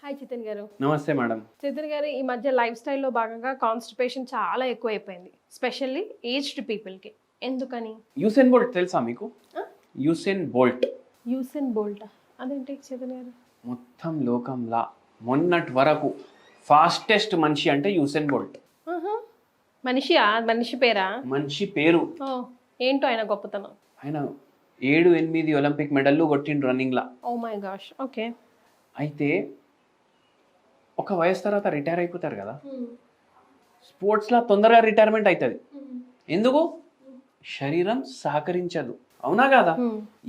Hi చితన్ గారు. నమస్తే madam. చితన్ గారు, ఈ మధ్య లైఫ్ స్టైల్లో భాగంగా కాన్స్టిపేషన్ చాలా ఎక్కువైపోయింది, స్పెషల్లీ ఏజ్డ్ పీపుల్కి. ఎందుకని? యూసేన్ బోల్ట్ తెలుసా మీకు? యూసేన్ బోల్ట్. యూసేన్ బోల్ట్ అదేంటి చితన్ గారు? మొత్తం లోకంలా మొన్నటి వరకు ఫాస్టెస్ట్ మనిషి అంటే యూసేన్ బోల్ట్. మనిషి పేరా? మనిషి పేరు. ఓ, ఏంటో ఆయన గొప్పతనం. ఆయన 7-8 ఒలింపిక్ మెడల్లు కొట్టిండు రన్నింగ్లా. Oh my gosh. ఓకే. అయితే ఒక వయసు తర్వాత రిటైర్ అయిపోతారు కదా, స్పోర్ట్స్లో తొందరగా రిటైర్మెంట్ అవుతుంది. ఎందుకు? శరీరం సహకరించదు, అవునా కదా?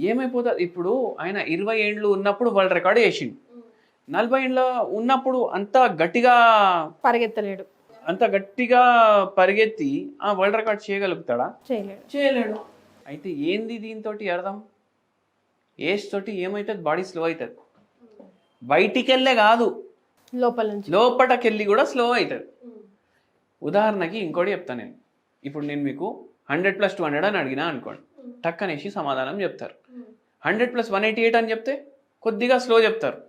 ఏమైపోతుంది? ఇప్పుడు ఆయన 20 ఏండ్లు ఉన్నప్పుడు వరల్డ్ రికార్డు చేసిండు. 40 ఏండ్ల ఉన్నప్పుడు అంత గట్టిగా పరిగెత్తలేడు. అంత గట్టిగా పరిగెత్తి ఆ వరల్డ్ రికార్డ్ చేయగలుగుతాడా? చేయలేడు. అయితే ఏంది దీంతో అర్థం? ఏజ్ తోటి ఏమవుతుంది? బాడీ స్లో అవుతుంది. బయటికి వెళ్ళే కాదు, లోపటకెళ్ళి కూడా స్లో అవుతుంది. ఉదాహరణకి ఇంకోటి చెప్తాను నేను. ఇప్పుడు నేను మీకు 100+200 అని అడిగినా అనుకోండి, టక్ అనేసి సమాధానం చెప్తారు. 100+188 అని చెప్తే కొద్దిగా స్లో చెప్తారు.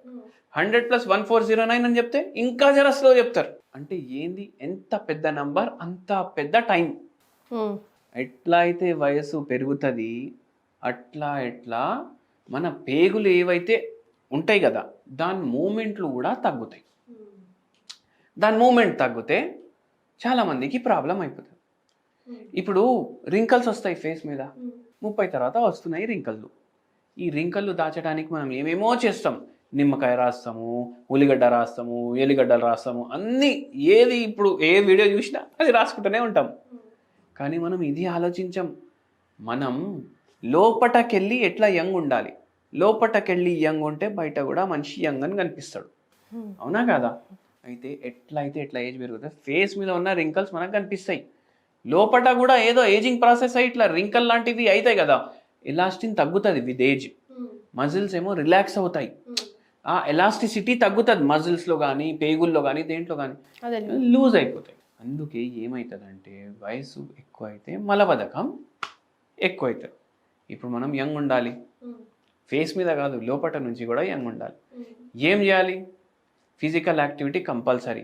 100+1409 అని చెప్తే ఇంకా జర స్లో చెప్తారు. అంటే ఏంది? ఎంత పెద్ద నంబర్ అంత పెద్ద టైం. ఎట్లా అయితే వయసు పెరుగుతుంది అట్లా మన పేగులు ఏవైతే ఉంటాయి కదా, దాని మూమెంట్లు కూడా తగ్గుతాయి. దాని మూమెంట్ తగ్గితే చాలామందికి ప్రాబ్లం అయిపోతుంది. ఇప్పుడు రింకల్స్ వస్తాయి ఫేస్ మీద, 30 తర్వాత వస్తున్నాయి రింకళ్ళు. ఈ రింకళ్ళు దాచడానికి మనం ఏమేమో చేస్తాం. నిమ్మకాయ రాస్తాము, ఉల్లిగడ్డ రాస్తాము, ఎల్లిగడ్డలు రాస్తాము, అన్నీ. ఏది ఇప్పుడు ఏ వీడియో చూసినా అది రాసుకుంటూనే ఉంటాం. కానీ మనం ఇది ఆలోచించాం. మనం లోపటకెళ్ళి ఎట్లా యంగ్ ఉండాలి, లోపటకెళ్ళి యంగ్ ఉంటే బయట కూడా మనిషి యంగ్ అని కనిపిస్తాడు, అవునా కదా? అయితే ఎట్లా ఏజ్ పెరుగుతుంది, ఫేస్ మీద ఉన్న రింకల్స్ మనకు కనిపిస్తాయి. లోపట కూడా ఏదో ఏజింగ్ ప్రాసెస్ అయ్యి ఇట్లా రింకల్ లాంటివి అవుతాయి కదా. ఎలాస్టిన్ తగ్గుతుంది విత్ ఏజ్. మజిల్స్ ఏమో రిలాక్స్ అవుతాయి. ఆ ఎలాస్టిసిటీ తగ్గుతుంది మజిల్స్లో కానీ, పేగుల్లో కానీ, దేంట్లో కానీ లూజ్ అయిపోతాయి. అందుకే ఏమవుతుందంటే వయసు ఎక్కువ అయితే మలబద్ధకం ఎక్కువ అవుతుంది. ఇప్పుడు మనం యంగ్ ఉండాలి, ఫేస్ మీద కాదు లోపట నుంచి కూడా యంగ్ ఉండాలి. ఏం చేయాలి? Physical activity compulsory.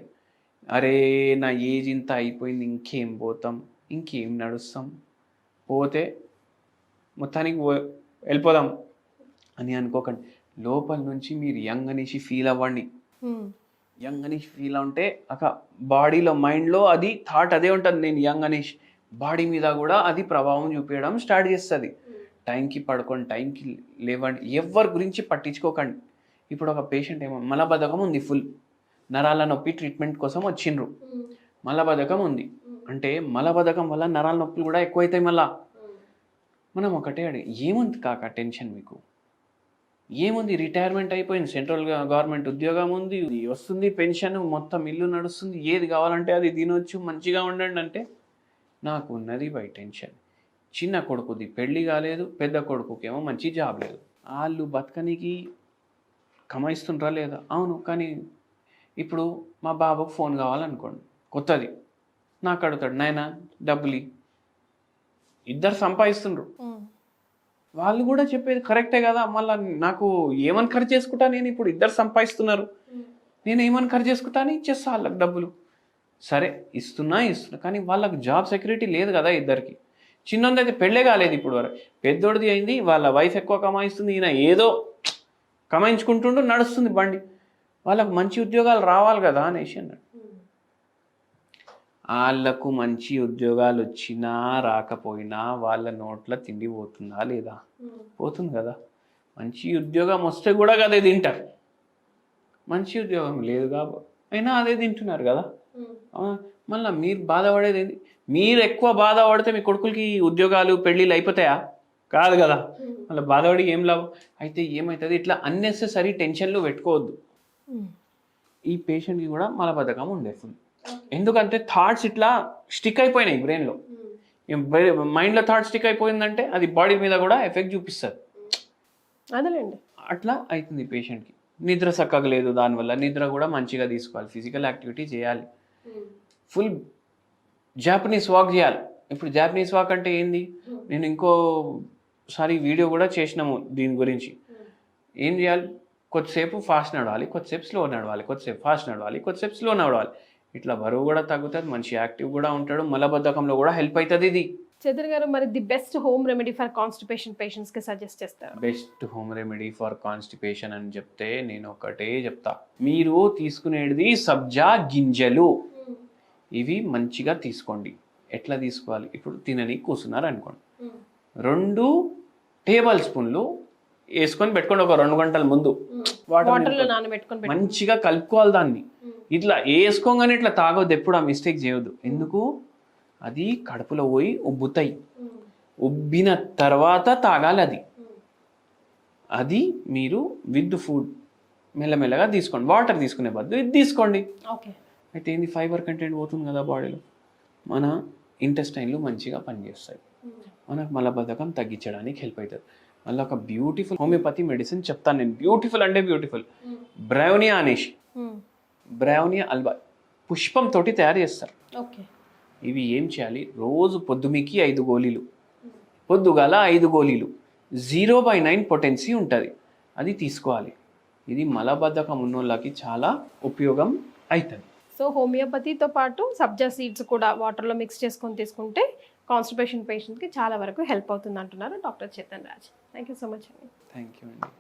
అరే నా ఏజ్ ఇంత అయిపోయింది, ఇంకేం పోతాం, ఇంకేం నడుస్తాం, పోతే మొత్తానికి వెళ్ళిపోదాం అని అనుకోకండి. లోపల నుంచి మీరు యంగ్ అనేసి ఫీల్ అవ్వండి. యంగ్ అనేసి ఫీల్ ఉంటే ఒక బాడీలో, మైండ్లో అది థాట్ అదే ఉంటుంది, నేను యంగ్ అనేసి. బాడీ మీద కూడా అది ప్రభావం చూపించడం స్టార్ట్ చేస్తుంది. టైంకి పడుకోండి, టైంకి లేవండి, ఎవరి గురించి పట్టించుకోకండి. ఇప్పుడు ఒక పేషెంట్ ఏమో మలబద్ధకం ఉంది, ఫుల్ నరాల నొప్పి ట్రీట్మెంట్ కోసం వచ్చిండ్రు. మలబద్ధకం ఉంది అంటే మలబద్ధకం వల్ల నరాల నొప్పులు కూడా ఎక్కువైతాయి. మళ్ళా మనం ఒకటే అడిగి, ఏముంది కాక టెన్షన్ మీకు? ఏముంది? రిటైర్మెంట్ అయిపోయింది, సెంట్రల్ గవర్నమెంట్ ఉద్యోగం ఉంది, వస్తుంది పెన్షన్, మొత్తం ఇల్లు నడుస్తుంది, ఏది కావాలంటే అది తినొచ్చు, మంచిగా ఉండండి అంటే. నాకు ఉన్నది బై టెన్షన్. చిన్న కొడుకుది పెళ్ళి కాలేదు, పెద్ద కొడుకుకేమో మంచి జాబ్ లేదు. వాళ్ళు బతకనికి కమాయిస్తుండ్రా లేదా? అవును. కానీ ఇప్పుడు మా బాబుకు ఫోన్ కావాలనుకోండి, కొత్తది, నాకు అడుగుతాడు, నాయనా డబ్బులు. ఇద్దరు సంపాదిస్తుండ్రు, వాళ్ళు కూడా చెప్పేది కరెక్టే కదా. మళ్ళీ నాకు ఏమని ఖర్చు చేసుకుంటా నేను? ఇప్పుడు ఇద్దరు సంపాదిస్తున్నారు, నేను ఏమని ఖర్చు చేసుకుంటా అని ఇచ్చేస్తా వాళ్ళకి డబ్బులు. సరే ఇస్తున్నా, కానీ వాళ్ళకి జాబ్ సెక్యూరిటీ లేదు కదా ఇద్దరికి. చిన్నోది అయితే పెళ్ళే కాలేదు ఇప్పుడు వరకు, పెద్దోడిది అయింది, వాళ్ళ వైఫ్ ఎక్కువ కమాయిస్తుంది, ఈయన ఏదో కమాయించుకుంటుంటూ నడుస్తుంది బండి. వాళ్ళకు మంచి ఉద్యోగాలు రావాలి కదా అనేసి అన్నాడు. వాళ్ళకు మంచి ఉద్యోగాలు వచ్చినా రాకపోయినా వాళ్ళ నోట్ల తిండి పోతుందా లేదా? పోతుంది కదా. మంచి ఉద్యోగం వస్తే కూడా అదే తింటారు, మంచి ఉద్యోగం లేదు కాబట్టి అయినా అదే తింటున్నారు కదా. మళ్ళీ మీరు బాధపడేది ఏంటి? మీరు ఎక్కువ బాధపడితే మీ కొడుకులకి ఉద్యోగాలు పెళ్ళిళ్ళు అయిపోతాయా? కాదు కదా. మళ్ళీ బాధపడి ఏం లాభం? అయితే ఏమవుతుంది? ఇట్లా అన్నెసెసరీ టెన్షన్లు పెట్టుకోవద్దు. ఈ పేషెంట్కి కూడా మలబద్ధకం ఉండేస్తుంది. ఎందుకంటే థాట్స్ ఇట్లా స్టిక్ అయిపోయినాయి బ్రెయిన్లో. మైండ్లో థాట్ స్టిక్ అయిపోయిందంటే అది బాడీ మీద కూడా ఎఫెక్ట్ చూపిస్తుంది. అదేలేండి. అట్లా అవుతుంది పేషెంట్కి. నిద్ర చక్కగా లేదు, దానివల్ల నిద్ర కూడా మంచిగా తీసుకోవాలి, ఫిజికల్ యాక్టివిటీ చేయాలి, ఫుల్ జాపనీస్ వాక్ చేయాలి. ఇప్పుడు జాపనీస్ వాక్ అంటే ఏంది? నేను ఇంకోసారి వీడియో కూడా చేసినాము దీని గురించి. ఏం చేయాలి? కొద్దిసేపు ఫాస్ట్ నడవాలి, కొద్దిసేపు స్లో నడవాలి, కొద్దిసేపు ఫాస్ట్ నడవాలి, కొద్దిసేపు స్లో నడవాలి. ఇట్లా బరువు కూడా తగ్గుతుంది, మనిషి యాక్టివ్ కూడా ఉంటాడు, మలబద్ధకంలో కూడా హెల్ప్ అవుతుంది ఇది. చైతన్య గారు, మరి the best home remedy for constipation పేషెంట్స్కి సజెస్ట్ చేస్తారు? Best home remedy for constipation అని చెప్తే నేను ఒకటే చెప్తా, మీరు తీసుకునేది సబ్జా గింజలు, ఇవి మంచిగా తీసుకోండి. ఎట్లా తీసుకోవాలి? ఇప్పుడు తినని కూర్చున్నారు అనుకోండి, 2 టేబుల్ స్పూన్లు వేసుకొని పెట్టుకోండి ఒక 2 గంటల ముందు. వాటర్లో నానబెట్టుకొని మంచిగా కలుపుకోవాలి దాన్ని. ఇట్లా వేసుకోగానే ఇట్లా తాగొద్దు, ఎప్పుడు ఆ మిస్టేక్ చేయొద్దు. ఎందుకు? అది కడుపులో పోయి ఉబ్బుతాయి, ఉబ్బిన తర్వాత తాగాలి అది. అది మీరు విత్ ఫుడ్ మెల్లమెల్లగా తీసుకోండి. వాటర్ తీసుకునే బదులు ఇది తీసుకోండి. ఓకే. అయితే ఏంది, ఫైబర్ కంటెంట్ పోతుంది కదా బాడీలో, మన ఇంటెస్టైన్లు మంచిగా పనిచేస్తాయి, మనకు మలబద్ధకం తగ్గించడానికి హెల్ప్ అవుతుంది. మళ్ళీ ఒక బ్యూటిఫుల్ హోమియోపతి మెడిసిన్ చెప్తాను నేను, బ్యూటిఫుల్ అంటే బ్యూటిఫుల్. బ్రౌనియా అనేసి, బ్రౌనియా అల్వా పుష్పంతో తయారు చేస్తారు. ఓకే. ఇవి ఏం చేయాలి? రోజు పొద్దుమికి 5 గోళీలు, పొద్దుగాల 5 గోళీలు, 0/9 పొటెన్సీ ఉంటుంది, అది తీసుకోవాలి. ఇది మలబద్ధకం ఉన్నోళ్ళకి చాలా ఉపయోగం అవుతుంది. సో హోమియోపతితో పాటు సబ్జా సీడ్స్ కూడా వాటర్లో మిక్స్ చేసుకొని తీసుకుంటే కాన్స్టిపేషన్ పేషెంట్కి చాలా వరకు హెల్ప్ అవుతుంది అంటున్నారు doctor Chetan Raj. Thank you so much అండి. థ్యాంక్ యూ అండి.